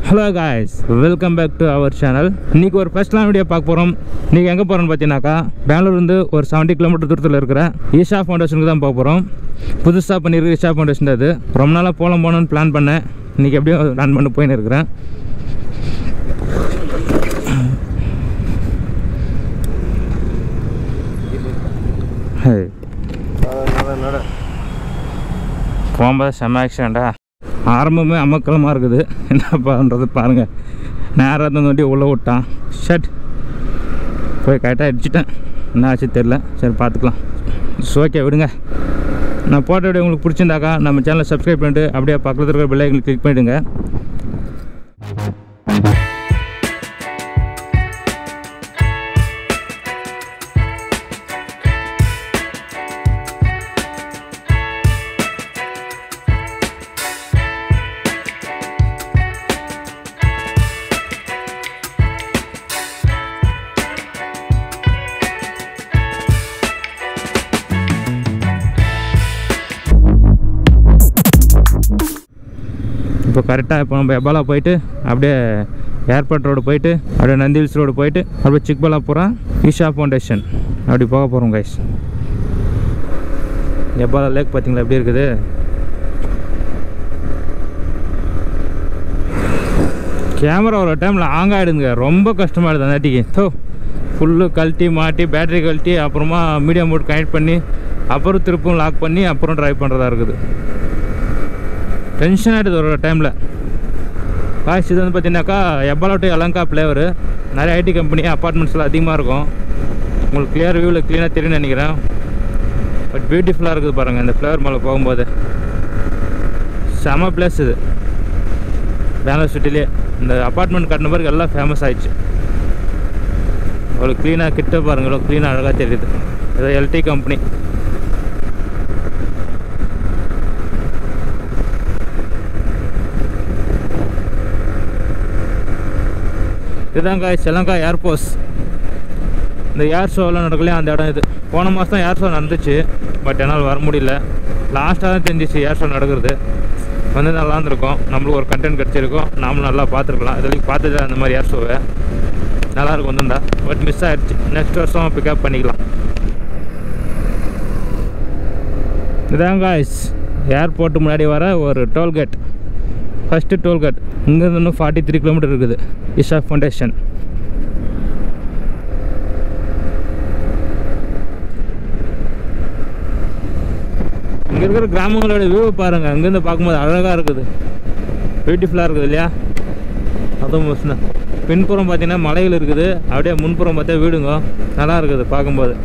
Hello guys, welcome back to our channel. இன்னைக்கு ஒரு first long video பார்க்க போறோம். இன்னைக்கு எங்க போறோம்னு பார்த்தீங்கன்னாக்கா பெங்களூர்ல இருந்து ஒரு 70 கிலோமீட்டர் தூரத்தில் இருக்கிற ஈஷா ஃபவுண்டேஷனுக்கு தான் போக போறோம். புதுசா பண்ணிருக்க ஈஷா ஃபவுண்டேஷன் அது. ரொம்ப நாளா போகணும்னு பிளான் பண்ணேன். இன்னைக்கு எப்படியோ ரன் பண்ணி போயின்னு இருக்கிறேன். போகும்போது செம்ம ஆக்சிடெண்ட்டா ஆரம்பமே அமக்கலமாக இருக்குது. என்ன பண்ணுறது பாருங்கள். நேராக தான் வண்டி உள்ளே விட்டான். ஷட் போய் கரெக்டாக அடிச்சிட்டேன். என்ன ஆச்சு தெரில. சரி பார்த்துக்கலாம். ஓகே விடுங்க. நான் போட்ட வீடியோ உங்களுக்கு பிடிச்சிருந்தாக்கா நம்ம சேனலை சப்ஸ்கிரைப் பண்ணிட்டு அப்படியே பக்கத்தில் இருக்கிற பெல் ஐக்கனை கிளிக் பண்ணிவிடுங்க. இப்போ கரெக்டாக இப்போ நம்ம எபாலா போயிட்டு அப்படியே ஏர்போர்ட் ரோடு போயிட்டு அப்படியே நந்தி ஹில்ஸ் ரோடு போயிட்டு அப்படியே சிக்பல்லாபுரம் ஈஷா ஃபவுண்டேஷன் அப்படி போக போகிறோம் கைஸ். எபாலா லேக் பார்த்தீங்களா எப்படி இருக்குது. கேமரா ஒரு டைமில் ஹாங் ஆகிடுங்க. ரொம்ப கஷ்டமாகிடுது அந்த நாட்டிக்கு. ஸோ ஃபுல்லு கழட்டி மாட்டி பேட்டரி கழட்டி அப்புறமா மீடியம் மோட் கனெக்ட் பண்ணி அப்புறம் திருப்பும் லாக் பண்ணி அப்புறம் ட்ரைவ் பண்ணுறதா இருக்குது. டென்ஷன் ஆகிடுது ஒரு டைமில். காசு இது வந்து பார்த்தீங்கன்னாக்கா எபாலா டு யலஹங்கா ஃப்ளேவரு. நிறைய ஐடி கம்பெனி அப்பார்ட்மெண்ட்ஸ்லாம் அதிகமாக இருக்கும். உங்களுக்கு கிளியர் வியூவில் க்ளீனாக தெரியும்னு நினைக்கிறேன். பட் பியூட்டிஃபுல்லாக இருக்குது பாருங்கள் இந்த ஃப்ளேவர் மேலே போகும்போது. செம பிளேஸ் இது. பெங்களூர் சிட்டிலே இந்த அப்பார்ட்மெண்ட் கட்டின பிறகு எல்லாம் ஃபேமஸ் ஆகிடுச்சு. அவ்வளோ க்ளீனாக கிட்ட பாருங்கள். எவ்வளோ க்ளீனாக அழகாக தெரியுது. ஏதோ எல்டி கம்பெனி. இதுதாங்க ஸ்ரீலங்கா ஏர்போர்ட்ஸ். இந்த ஏர் ஷோவெல்லாம் நடக்கலையே அந்த இடம் இது. போன மாதம் தான் ஏர் ஷோ நடந்துச்சு. பட் என்னால் வர முடியல. லாஸ்ட்டாக தான் தெரிஞ்சிச்சு ஏர் ஷோ நடக்கிறது. வந்து நல்லா இருந்திருக்கும். நம்மளுக்கு ஒரு கண்டென்ட் கிடச்சிருக்கும். நாமளும் நல்லா பார்த்துருக்கலாம். இதுவரைக்கும் பார்த்தது அந்த மாதிரி ஏர் ஷோவை. நல்லாயிருக்கும் வந்துருந்தா. பட் மிஸ் ஆகிடுச்சு. நெக்ஸ்ட் வருஷம் பிக்கப் பண்ணிக்கலாம். இதுதாங்க ஏர்போர்ட்டு முன்னாடி வர ஒரு டோல்கேட். First tollgate. இங்கேருந்து இன்னும் 43 கிலோமீட்டர் இருக்குது ஈஷா ஃபவுண்டேஷன். இங்கே இருக்கிற கிராமங்களோட வியூ பாருங்கள். அங்கேருந்து பார்க்கும்போது அழகாக இருக்குது. பியூட்டிஃபுல்லாக இருக்குது இல்லையா. அதுவும் மோஸ்ட்னா பின்புறம் பார்த்தீங்கன்னா மலைகள் இருக்குது. அப்படியே முன்புறம் பார்த்தா வீடுங்க. நல்லா இருக்குது பார்க்கும்போது.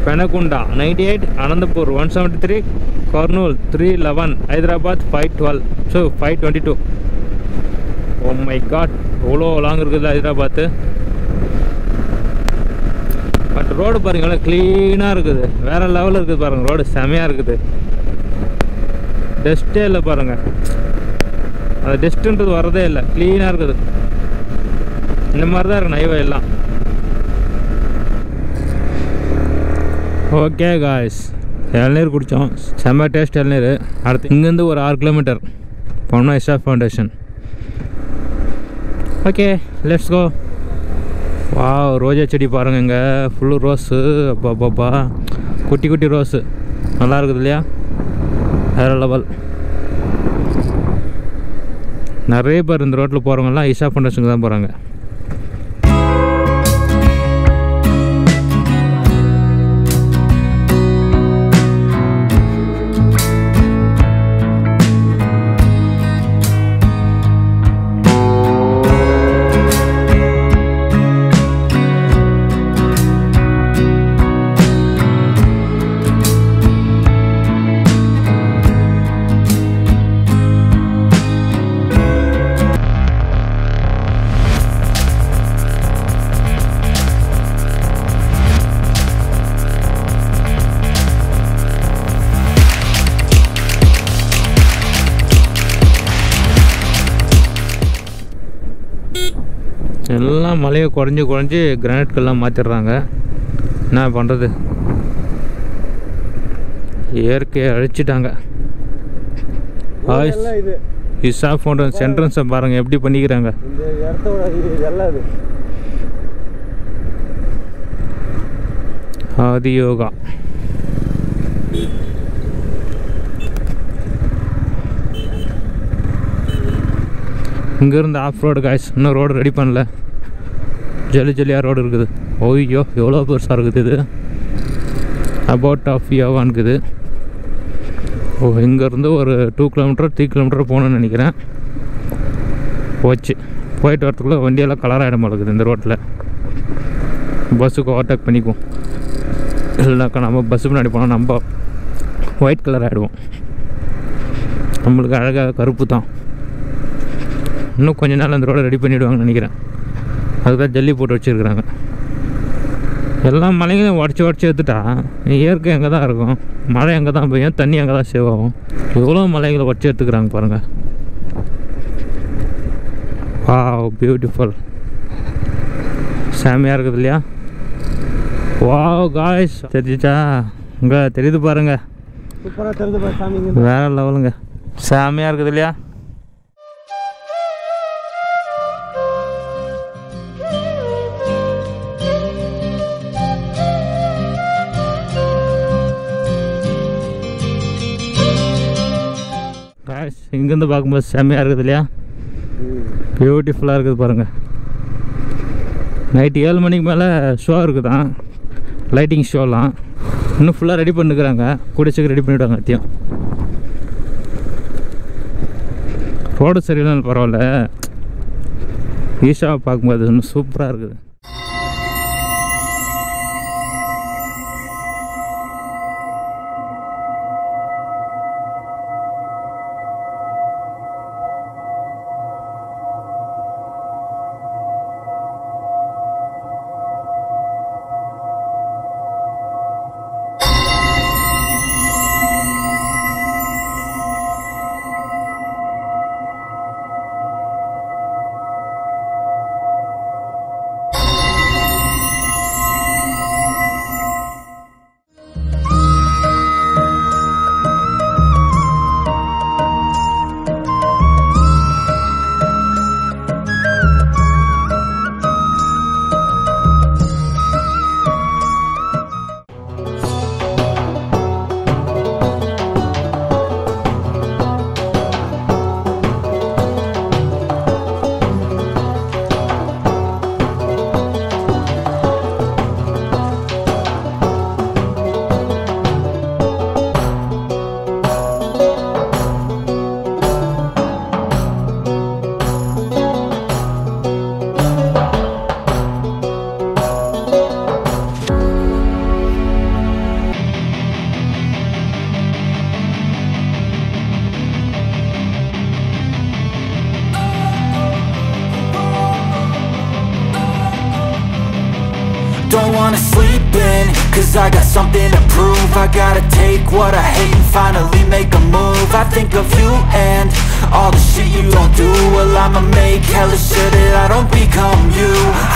Penakonda 98, Anandapur 173, Kurnool 311, Hyderabad 512, so 522. Oh my god, எவ்வளோ லாங் இருக்குது ஹைதராபாத்து. பட் ரோடு பாருங்களா க்ளீனாக இருக்குது. வேறு லெவலில் இருக்குது பாருங்கள். ரோடு செமையாக இருக்குது. டஸ்ட்டே இல்லை பாருங்கள். அந்த டஸ்ட்டுன்றது வரதே இல்லை. க்ளீனாக இருக்குது. இந்த மாதிரி தான் இருக்கு ஹைவே எல்லாம். ஓகே காய்ஸ், இளநீர் குடித்தோம். செம்ம டேஸ்ட் இளநீர். அடுத்து இங்கேருந்து ஒரு 6 கிலோமீட்டர் போனோம் Isha foundation. Okay let's go. வா ரோஜா செடி பாருங்கள். இங்கே ஃபுல்லு ரோஸு. அப்பா குட்டி குட்டி ரோஸு. நல்லா இருக்குது இல்லையா. வேறு லெவல். நிறைய பேர் இந்த ரோட்டில் போகிறவங்கலாம் ஈஷா ஃபவுண்டேஷனுக்கு தான் போகிறாங்க. எல்லாம் மலையை குறைஞ்சி கிரானைட்கெல்லாம் மாற்றிடுறாங்க. என்ன பண்ணுறது, இயற்கையை அழிச்சிட்டாங்க. இது இஷா ஃபவுண்டன் என்ட்ரன்ஸை பாருங்கள் எப்படி பண்ணிக்கிறாங்க. இந்த இடத்தோட இதெல்லாம் இது ஆதி யோகா. இங்கேருந்து ஆஃப் ரோடு காய்ஸ், இன்னும் ரோடு ரெடி பண்ணல. ஜல்லி ஜல்லியாக ரோடு இருக்குது. ஓய்யோ எவ்வளோ பெருசாக இருக்குது இது. அபவுட் ஆஃப் யோகான்னு இருக்குது. ஓ இங்கேருந்து ஒரு 2 கிலோமீட்டர் 3 கிலோமீட்டர் போகணுன்னு நினைக்கிறேன். போச்சு போயிட்டு வரத்துக்குள்ளே வண்டியெல்லாம் கலராகிட மாட்டேங்குது இந்த ரோட்டில். பஸ்ஸுக்கு ஓவர்டேக் பண்ணிக்குவோம். இல்லைனாக்கா நம்ம பஸ்ஸு முன்னாடி போனால் நம்ம ஒயிட் கலர் ஆகிடுவோம். நம்மளுக்கு அழகாக கருப்பு தான். இன்னும் கொஞ்ச நாள் அந்த ரோடை ரெடி பண்ணிவிடுவாங்கன்னு நினைக்கிறேன். அதுதான் ஜல்லி போட்டு வச்சுருக்குறாங்க. எல்லா மலைகளையும் உடச்சி எடுத்துட்டா இயற்கை எங்கே தான் இருக்கும், மழை எங்கே தான் பெய்யும், தண்ணி எங்கே தான் சேவ் ஆகும். எவ்வளோ மலைகளை உடச்சி எடுத்துக்கிறாங்க பாருங்கள். வாவ் பியூட்டிஃபுல், செமையாக இருக்குது இல்லையா? வாவ் காய்ஸ், தெரிஞ்சிச்சா? இங்கே தெரியுது பாருங்க, சூப்பராக தெரியுது சாமி, வேற லெவலுங்க, செமையாக இருக்குது இல்லையா? இங்கேருந்து பார்க்கும்போது செம்மையாக இருக்குது இல்லையா? பியூட்டிஃபுல்லாக இருக்குது பாருங்கள். நைட்டு 7 மணிக்கு மேலே ஷோ இருக்குதான், லைட்டிங் ஷோலாம். இன்னும் ஃபுல்லாக ரெடி பண்ணிக்கிறாங்க, கூடிய சீக்கிரம் ரெடி பண்ணிவிடுவாங்க. அத்தியம் ரோடு சரியில்லைன்னு பரவாயில்ல, ஈஷாவை பார்க்கும்போது இன்னும் சூப்பராக இருக்குது. Don't wanna sleep in, cause I got something to prove. I gotta take what I hate and finally make a move. I think of you and all the shit you don't do. Well, I'ma make hella sure that I don't become you.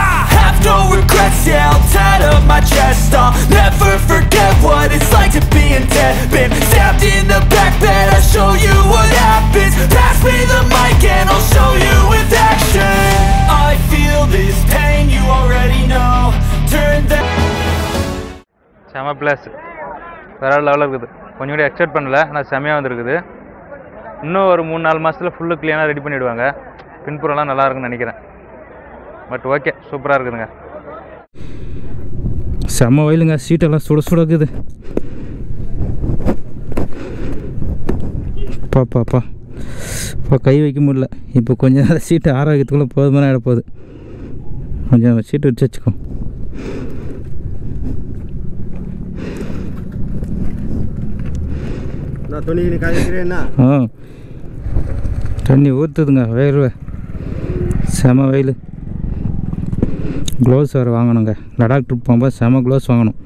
I have no regrets, yeah, I'll tie up my chest. I'll never forget what it's like to be in debt. Been stabbed in the back bed, I'll show you what happens. Pass me the mic and I'll show you with action. I feel this pain, you already know. செம place, வேற லெவலில் இருக்குது. கொஞ்சம் கூட expect பண்ணல, ஆனால் செமையாக வந்துருக்குது. இன்னும் ஒரு 3-4 மாதத்தில் ஃபுல்லு க்ளீனாக ரெடி பண்ணிவிடுவாங்க. பின்புறம்லாம் நல்லா இருக்குன்னு நினைக்கிறேன். பட் ஓகே, சூப்பராக இருக்குதுங்க. செம்ம வயலுங்க, சீட்டெல்லாம் சுட சுட இருக்குது. பாப்பா இப்போ கை வைக்க முடியல. இப்போ கொஞ்சம் நேரம் சீட்டை ஆரோக்கியத்துக்குள்ளே போதுமான ஆகிட போகுது. கொஞ்சம் சீட்டு வச்சு வச்சுக்கோ. தண்ணி ஊற்றுதுங்க, வேர்வை செம வெயில். க்ளவுஸ் வேறு வாங்கணுங்க, லடாக் ட்ரிப் போகும்போது செம க்ளவுஸ் வாங்கணும்.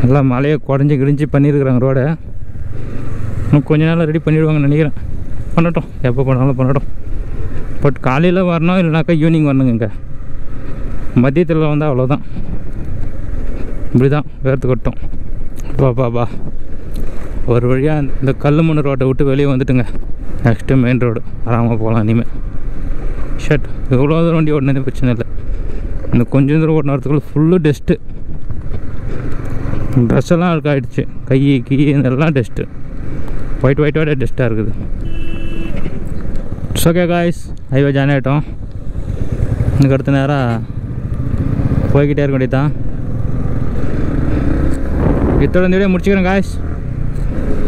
எல்லாம் மழையை குடஞ்சி கிடிஞ்சி பண்ணியிருக்கிறாங்க ரோடை. இன்னும் கொஞ்ச நாள் ரெடி பண்ணிவிடுவாங்கன்னு நினைக்கிறேன். பண்ணட்டும், எப்போ பண்ணாலும் பண்ணட்டும். பட் காலையில் வரணும், இல்லைனாக்கா ஈவினிங் வரணுங்க. இங்கே மதியத்தில் வந்தால் அவ்வளோதான், இப்படி தான் வேர்த்து கொட்டும். பாப்பா ஒரு வழியாக இந்த கல்லுமண் ரோட்டை விட்டு வெளியே வந்துட்டுங்க. நெக்ஸ்ட்டு மெயின் ரோடு ஆறாமல் போகலாம் இனிமேல். ஷர்ட் எவ்வளோ தூரம் வண்டி ஓடினதே பிரச்சனை இல்லை. இந்த கொஞ்சம் தூரம் ஓடின வரத்துக்குள்ள ஃபுல்லு டஸ்ட்டு. ட்ரெஸ் எல்லாம் அழுக்காயிடுச்சு. கை எல்லாம் டஸ்ட்டு. ஒயிட்டாக டஸ்ட்டாக இருக்குது. It's okay guys, highway join ஆகிட்டோம். இதுக்கு அடுத்த நேரம் போய்கிட்டே இருக்க வேண்டியதான். இத்தோட இந்த வீடியோ முடிச்சுக்கிறேன் காய்ஸ்.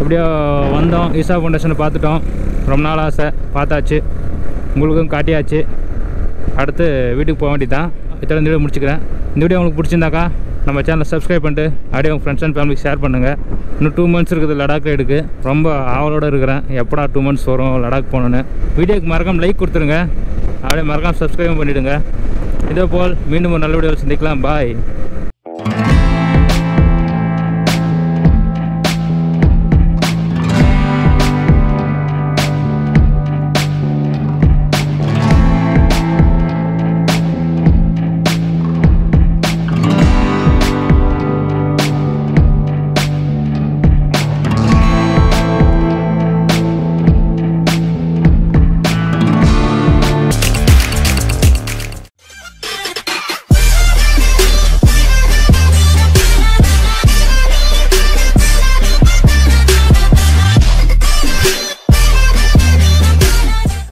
அப்படியே வந்தோம், ஈசா ஃபவுண்டேஷனை பார்த்துட்டோம். ரொம்ப நாள் ஆசை, பார்த்தாச்சு, உங்களுக்கும் காட்டியாச்சு. அடுத்து வீட்டுக்கு போக வேண்டியதான். இத்தோட இந்த வீடியோ முடிச்சுக்கிறேன். இந்த வீடியோ உங்களுக்கு பிடிச்சிருந்தாக்கா நம்ம சேனலை சப்ஸ்கிரைப் பண்ணிட்டு அப்படியே உங்கள் ஃப்ரெண்ட்ஸ் அண்ட் ஃபேமிலிக்கு ஷேர் பண்ணுங்கள். இன்னும் 2 months இருக்குது லடாக் ரைடுக்கு. ரொம்ப ஆவலோடு இருக்கிறேன், எப்படா 2 months வரும் லடாக் போகணுன்னு. வீடியோக்கு மறக்காம லைக் கொடுத்துருங்க, அப்படியே மறக்காம சப்ஸ்கிரைபும் பண்ணிவிடுங்க. இதே போல் மீண்டும் ஒரு நல்ல வீடியோவில் சந்திக்கலாம். பாய்.